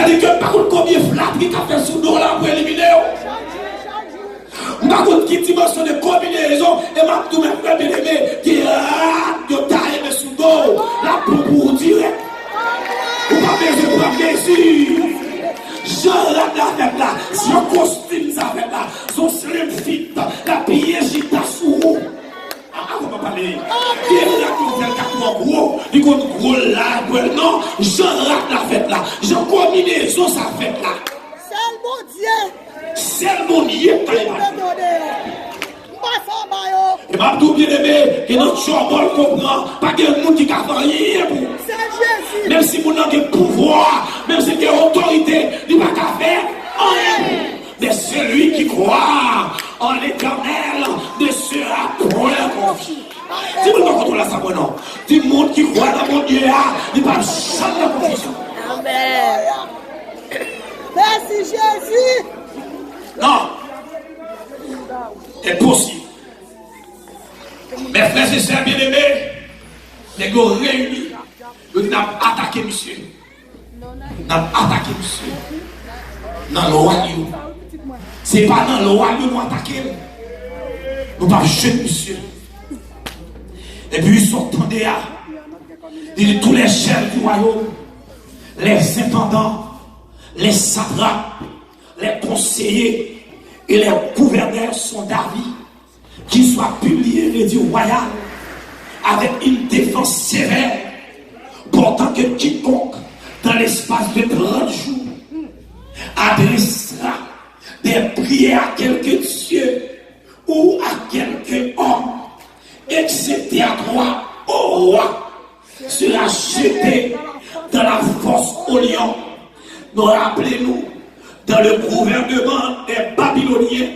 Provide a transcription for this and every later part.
C'est-à-dire que par contre, combien de flatteries qu'a fait sous dos là pour éliminer? Par contre, qui dimension de combinaison, et ma tout même frère bien-aimé, qui a taillé sous dos, la pour direct. Ou pas besoin de prendre mesure. Jean la fête là, son costume ça fait là, son slim fit, la piège gita sous. Ah, on va parler. Qui est là qui fait le carton gros, il compte gros là, non, Jean la fête là, Jean combinaison ça fait là. C'est mon Dieu. C'est mon Dieu. Et ma tout bien aimé, que notre chambol comprend, pas que le monde qui a rien pour. Même si mon a de pouvoir, même si il a autorité, il n'a pas faire rien. Mais celui qui croit en l'Éternel ne sera point confié. Si vous ne contrôlez ça, non. Tout le monde qui croit dans mon Dieu, il ne va jamais la confusion. Amen. Merci Jésus. Non. Impossible. Mes frères et sœurs bien-aimés, les gars réunis, nous avons attaqué monsieur. Nous avons attaqué monsieur. Dans le royaume. Ce n'est pas dans le royaume que nous attaquons. Nous ne pouvons pas jeter monsieur. Et puis ils sont tendés à tous les chefs du royaume, les intendants, les satrapes, les conseillers et les gouverneurs sont d'avis qu'il soit publié l'édit royal avec une défense sévère, pourtant que quiconque dans l'espace de 30 jours adressera des prières à quelque Dieu ou à quelque homme, excepté à droit au roi, sera jeté dans la fosse au lion. Nous rappelez-nous, dans le gouvernement des Babyloniens,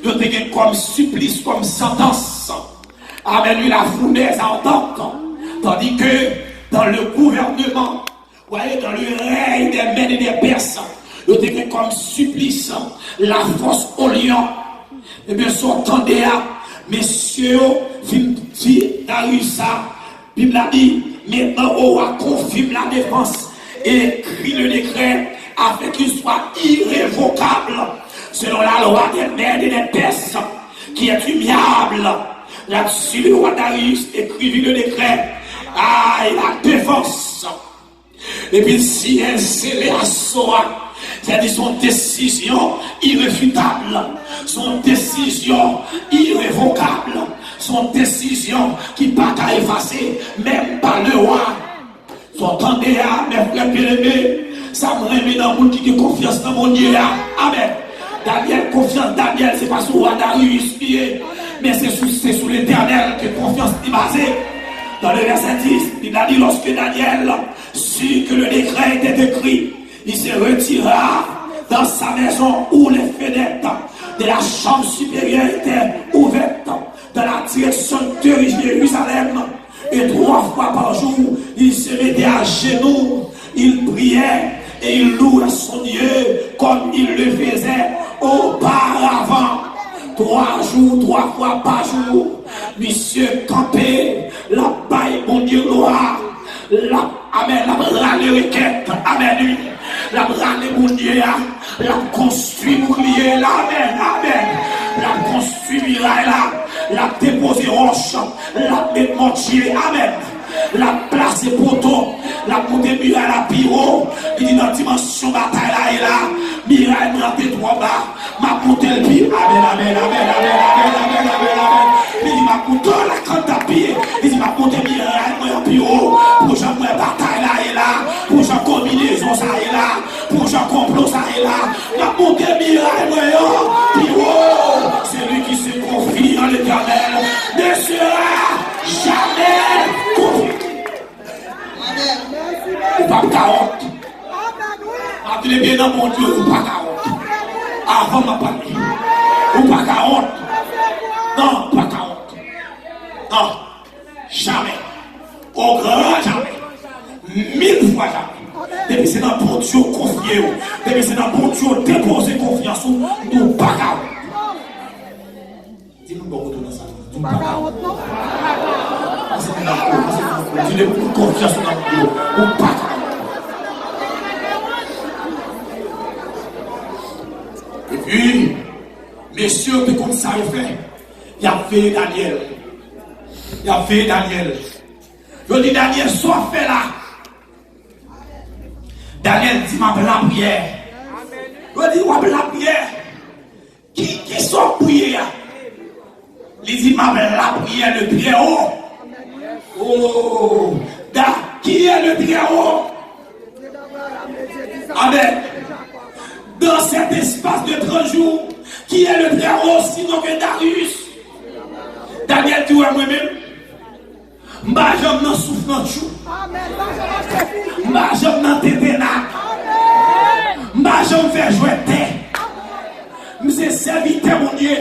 nous avons comme supplice, comme sentence, avec lui la fournaise ardente. Tandis que dans le gouvernement, voyez, dans le règne des Mèdes et des Perses, nous avons comme supplice la fosse au lion. Et bien, s'entendez à messieurs, Darius, Bible a dit, maintenant, on va confirmer la défense et écrit le décret afin qu'il soit irrévocable selon la loi des Mèdes et des Perses qui est immuable. Là-dessus, le roi Darius écrivit le décret. Ah, et la défense. Et puis, si elle scellait à soi, c'est-à-dire son décision irréfutable, son décision irrévocable, son décision qui ne peut pas effacer, même par le roi. S'entendez à mes frères bien-aimés, ça me remet dans le monde qui a confiance dans mon Dieu. Amen. Daniel, confiance Daniel, c'est pas sur le roi Darius, mais c'est sous l'Éternel que confiance est basée. Dans le verset 10, il a dit lorsque Daniel sut que le décret était écrit, il se retira dans sa maison où les fenêtres de la chambre supérieure étaient ouvertes dans la direction de Jérusalem. Et 3 fois par jour, il se mettait à genoux, il priait et il louait son Dieu comme il le faisait auparavant. 3 jours, 3 fois par jour, monsieur campé, la baille, mon Dieu, gloire, la, amen, la brale requête, amen, la brale, mon Dieu, la construit bouclier, là, amen, amen, la construit muraille, là, la déposé roche, la mettre mortier, amen. La place et poteau, la montée muraille, la pyro, il dit dans la dimension bataille là et là, muraille monté 3 bas, ma montée le pied, amen, amen, amen, amen, amen, amen, amen, amen. Il dit ma montée la cante à pied, il dit ma montée muraille, moi en pyro, pour j'en bataille là et là, pour j'en combinaison ça et là, pour j'en complot ça et là, ma montée muraille, moi en pyro, celui qui se confie en l'Éternel ne sera jamais confié. Ou pas 40. Appelez bien dans mon Dieu, ou pas 40. Avant ma parler. Ou pas 40. Non, pas 40. Non, jamais. Au grand jamais. 1000 fois jamais. Depuis c'est dans mon Dieu confié. Depuis c'est dans mon Dieu déposer confiance. Ou pas 40. Dis-nous bon retour dans ça. Ou pas 40. Tu n'as plus confiance dans mon Dieu. Ou pas 40. Oui, messieurs, tout comme ça fait. Il a fait Daniel. Il a fait Daniel. Je dis Daniel, soit fait là. Daniel dit ma la prière. Je dis ma la prière. Qui sont priés? Il dit ma la prière, le très haut. Oh, qui est le très haut? Amen. Dans cet espace de 30 jours, qui est le très haut sinon que Darius? Daniel dit moi-même, m'bajam nan souffle nan chou, m'bajam nan téténa, m'bajam faire jouer terre, m'se serviteur mon Dieu,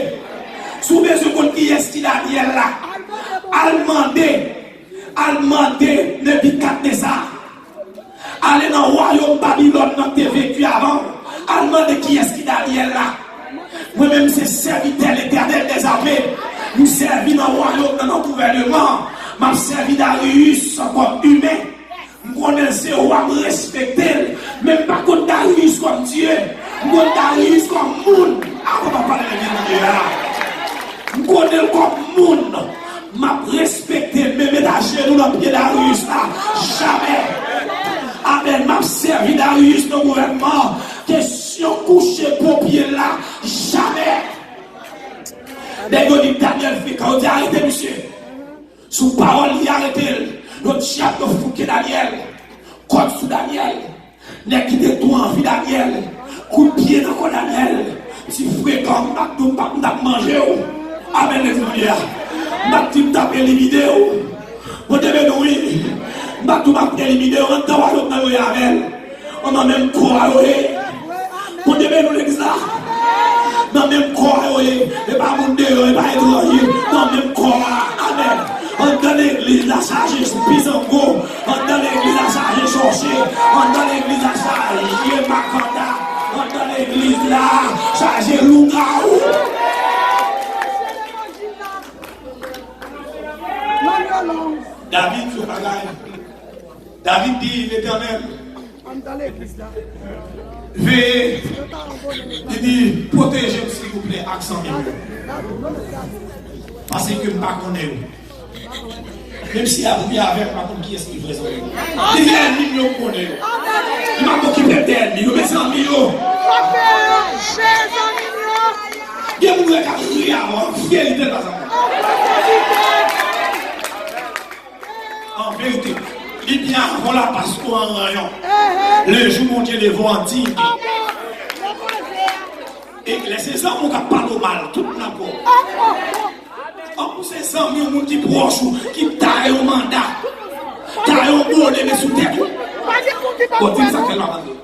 sous besoin qu'on qui est qui Daniel là, al demandé Nebukadnezar, aller dans le royaume Babylone dans te vécu avant, al demandé qui est qui Daniel là. Moi-même, c'est serviteur l'éternel des armées. Nous servons dans le royaume, dans notre gouvernement. Je servi Darius comme humain. Je connais ce roi, je respecte. Même pas comme Darius comme Dieu. Je connais Darius comme monde. Ah, on va parler de Dieu là. Je connais comme monde. Je respecte. Mais ménager nous dans le pied Darius là. Jamais. Amen. Je servi Darius dans le gouvernement. Question coucher pour pied là. Jamais. Dès que Daniel fait quand on dit arrêtez monsieur. Sous parole, il arrêtez. Notre chef de fouquet Daniel. Comme sous Daniel. N'est qui de tout envie Daniel. Coup de pied dans le Daniel. Si frère comme Macdou, Macdou manger. Amen les frères. Macdou tape éliminer. Vous devez nous oui. Macdou Macdou éliminer. On doit avoir le Amen. On a même croire. Vous devez nous l'église là. Dans même corps, et pas mon Dieu, et pas étranger, dans même corps, amen. On dans l'église, la charge Pisango, on dans l'église, la charge Chorché, on dans l'église, la charge Makanda, on dans l'église, la charge Lungaou. David, ce bagaille. David dit l'éternel. On dans l'église là. Veillez, il dit, protégez-moi s'il vous plaît, accent parce que je ne connais pas. Même si vous avez avec ma qui est-ce qui est présent. Il y a un million de connaît. Il m'a occupé d'elle, il met 100 millions. Il y a un million qui a crié avant, fidélité dans en vérité. Il y a un voilà parce qu'on en rayon. Le jour où Dieu les voit en tigre. Et les 16 ans, on n'a pas de mal, tout le monde. En plus, ces 100 000 gens qui proches, qui taillent au mandat, taillent au bonnet, mais sous tête. On dit ça fait pas rentrer.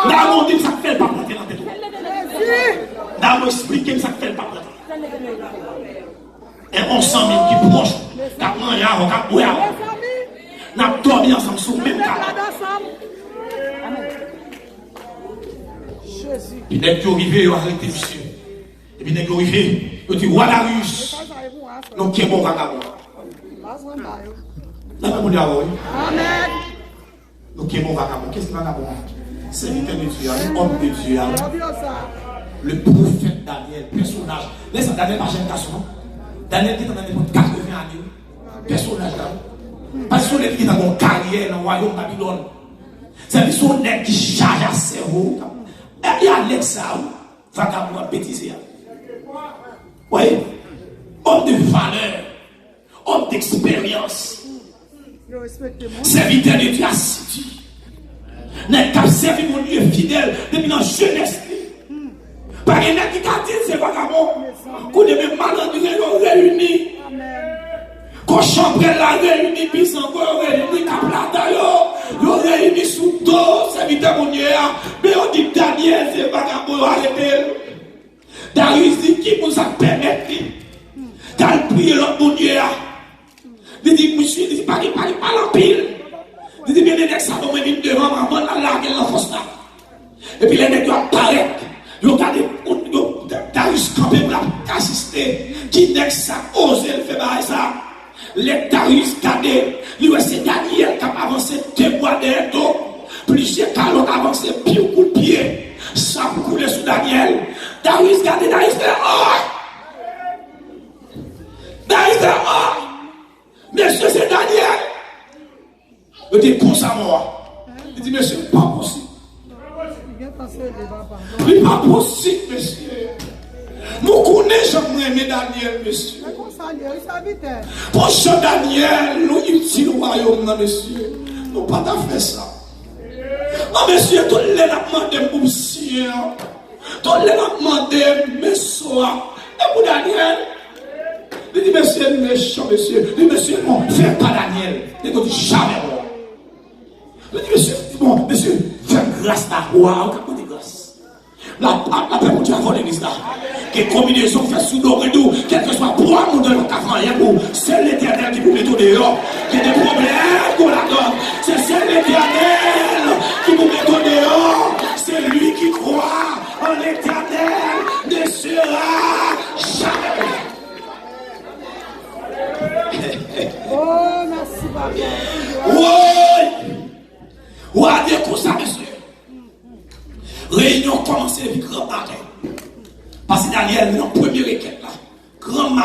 Là, on dit ça fait pas rentrer dans tête. Là, on explique ça fait pas rentrer. Et on 100 000 qui proches, qui ont mangé, qui ont boire. Nous avons dormi ensemble sur le même cas. Et dès que tu arrives, tu arrêtes, monsieur. Et puis dès que tu arrives, tu dis, roi Darius. Non, qui est bon vagabond. Là, on dit, amen. Donc, qui est bon vagabond. Qu'est-ce que vagabond? Serviteur de Dieu, homme de Dieu. Le prophète Daniel, personnage. Laisse Daniel par génération. Daniel qui est dans l'époque 80 années. Personnage là. Parce que son qui est dans mon carrière dans le royaume Babylone. C'est son nez qui charge à cerveau. Il y a Alexa, vagabond bêtisier. Oui, homme de valeur, homme d'expérience. Serviteur de Dieu assidu. N'est qu'à servir mon Dieu fidèle depuis la jeunesse. Par un qui a dit c'est vagabond. Qu'on est même malandré réunis. Qu'on chambre la réunie, puis encore réunis, Kaplata, yo réunis sous dos, serviteur mon Dieu. Mais on dit Daniel, c'est vagabond, arrêtez. Darius dit qui vous a permis d'aller prier l'autre mon Dieu. Il dit, monsieur, il dit, pas l'empile. Il dit, bien, les nègres, ça va venir devant, avant de la larguer l'enfance là. Et puis les nègres apparaissent. Ils regardent, Darius campé pour assister. Qui nègre ça, ose le faire ça. Les Darius cadets, lui, c'est Daniel qui a avancé 2 mois derrière. Plusieurs calons avancé, pied au coup de pied. Ça coulait sous Daniel. Darius gardait Darius fait Darius fait Monsieur, c'est Daniel. Il dit, pour ça, moi. Il dit, monsieur, pas possible. Oui, pas possible, monsieur. Nous connaissons jamais Daniel, monsieur. Pour ce Daniel, nous utilisons le royaume, monsieur. Nous pas fait ça. Non, monsieur, tout le monde a demandé pour monsieur. Tout le monde a demandé, monsieur. Et pour Daniel, il dit, monsieur, méchant, monsieur. Il dit, monsieur, non, fais pas Daniel. Il dit, jamais. Il dit, monsieur, bon, monsieur, fais grâce à roi, on dit grâce. La paix pour Dieu avant l'église là. Que combinaison fait sous nos rideaux, quel que soit pour nous de notre rien pour, c'est l'éternel qui vous met au dehors. Il y a des problèmes qu'on la donne. C'est l'éternel qui vous met au dehors. C'est lui qui croit en l'éternel ne sera jamais. Oh, merci, papa. Oui! Regardez comme ça, monsieur. Réunion commencée depuis grand matin. Parce que Daniel, dans la première requête là, grand matin.